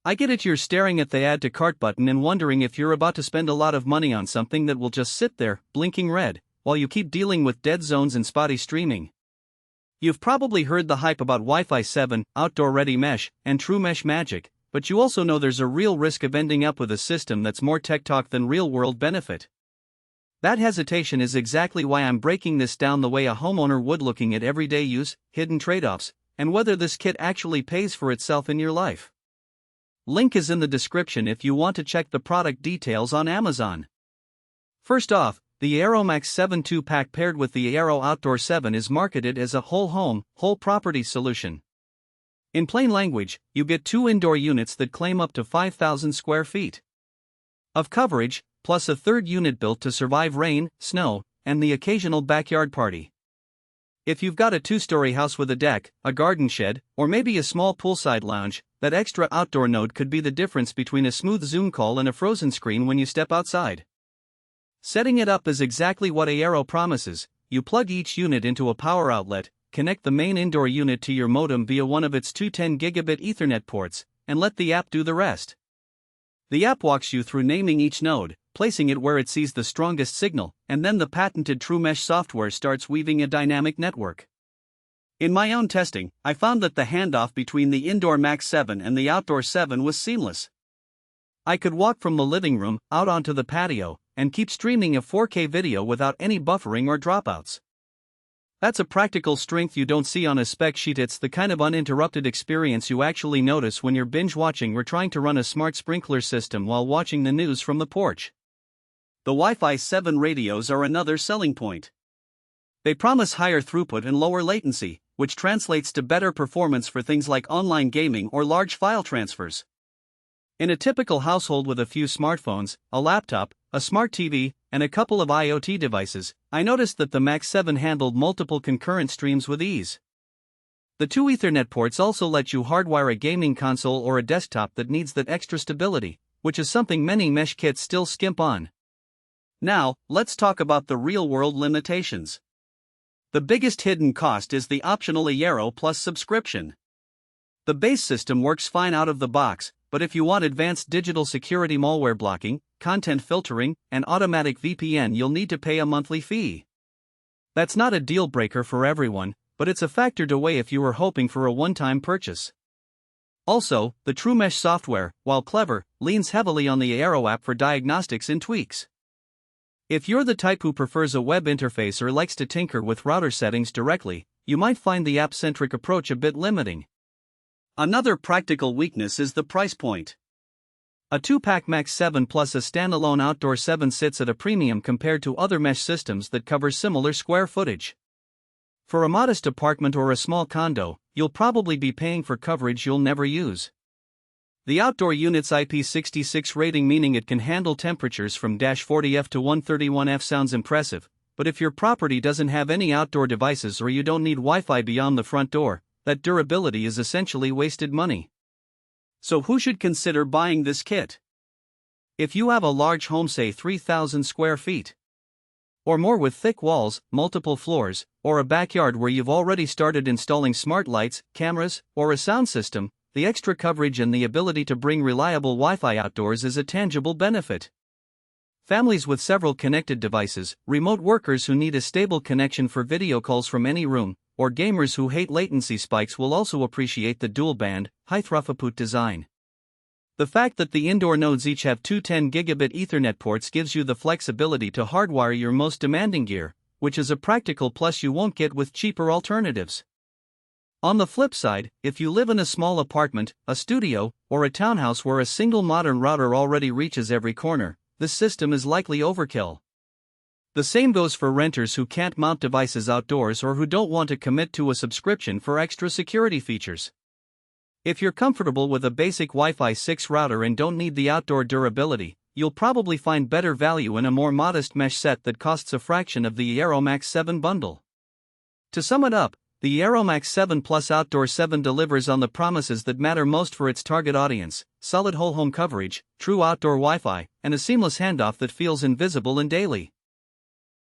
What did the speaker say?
I get it, you're staring at the add to cart button and wondering if you're about to spend a lot of money on something that will just sit there, blinking red, while you keep dealing with dead zones and spotty streaming. You've probably heard the hype about Wi-Fi 7, outdoor-ready mesh, and true mesh magic, but you also know there's a real risk of ending up with a system that's more tech talk than real-world benefit. That hesitation is exactly why I'm breaking this down the way a homeowner would, looking at everyday use, hidden trade-offs, and whether this kit actually pays for itself in your life. Link is in the description if you want to check the product details on Amazon. First off, the eero Max 7 2-pack paired with the eero Outdoor 7 is marketed as a whole home, whole property solution. In plain language, you get 2 indoor units that claim up to 5,000 square feet of coverage, plus a third unit built to survive rain, snow, and the occasional backyard party. If you've got a 2-story house with a deck, a garden shed, or maybe a small poolside lounge, that extra outdoor node could be the difference between a smooth Zoom call and a frozen screen when you step outside. Setting it up is exactly what eero promises. You plug each unit into a power outlet, connect the main indoor unit to your modem via one of its 210 Gigabit Ethernet ports, and let the app do the rest. The app walks you through naming each node, placing it where it sees the strongest signal, and then the patented TrueMesh software starts weaving a dynamic network. In my own testing, I found that the handoff between the indoor Max 7 and the outdoor 7 was seamless. I could walk from the living room out onto the patio and keep streaming a 4K video without any buffering or dropouts. That's a practical strength you don't see on a spec sheet. It's the kind of uninterrupted experience you actually notice when you're binge watching or trying to run a smart sprinkler system while watching the news from the porch. The Wi-Fi 7 radios are another selling point. They promise higher throughput and lower latency, which translates to better performance for things like online gaming or large file transfers. In a typical household with a few smartphones, a laptop, a smart TV, and a couple of IoT devices, I noticed that the Max 7 handled multiple concurrent streams with ease. The 2 Ethernet ports also let you hardwire a gaming console or a desktop that needs that extra stability, which is something many mesh kits still skimp on. Now, let's talk about the real-world limitations. The biggest hidden cost is the optional eero Plus subscription. The base system works fine out of the box, but if you want advanced digital security, malware blocking, content filtering, and automatic VPN, you'll need to pay a monthly fee. That's not a deal breaker for everyone, but it's a factor to weigh if you were hoping for a one-time purchase. Also, the TrueMesh software, while clever, leans heavily on the eero app for diagnostics and tweaks. If you're the type who prefers a web interface or likes to tinker with router settings directly, you might find the app-centric approach a bit limiting. Another practical weakness is the price point. A 2-pack Max 7 plus a standalone Outdoor 7 sits at a premium compared to other mesh systems that cover similar square footage. For a modest apartment or a small condo, you'll probably be paying for coverage you'll never use. The outdoor unit's IP66 rating, meaning it can handle temperatures from -40°F to 131°F, sounds impressive, but if your property doesn't have any outdoor devices or you don't need Wi-Fi beyond the front door, that durability is essentially wasted money. So who should consider buying this kit? If you have a large home, say 3,000 square feet or more, with thick walls, multiple floors, or a backyard where you've already started installing smart lights, cameras, or a sound system, the extra coverage and the ability to bring reliable Wi-Fi outdoors is a tangible benefit. Families with several connected devices, remote workers who need a stable connection for video calls from any room, or gamers who hate latency spikes will also appreciate the dual-band, high-throughput design. The fact that the indoor nodes each have 210 Gigabit Ethernet ports gives you the flexibility to hardwire your most demanding gear, which is a practical plus you won't get with cheaper alternatives. On the flip side, if you live in a small apartment, a studio, or a townhouse where a single modern router already reaches every corner, this system is likely overkill. The same goes for renters who can't mount devices outdoors or who don't want to commit to a subscription for extra security features. If you're comfortable with a basic Wi-Fi 6 router and don't need the outdoor durability, you'll probably find better value in a more modest mesh set that costs a fraction of the eero Max 7 bundle. To sum it up, the eero Max 7 Plus Outdoor 7 delivers on the promises that matter most for its target audience: solid whole home coverage, true outdoor Wi-Fi, and a seamless handoff that feels invisible and daily.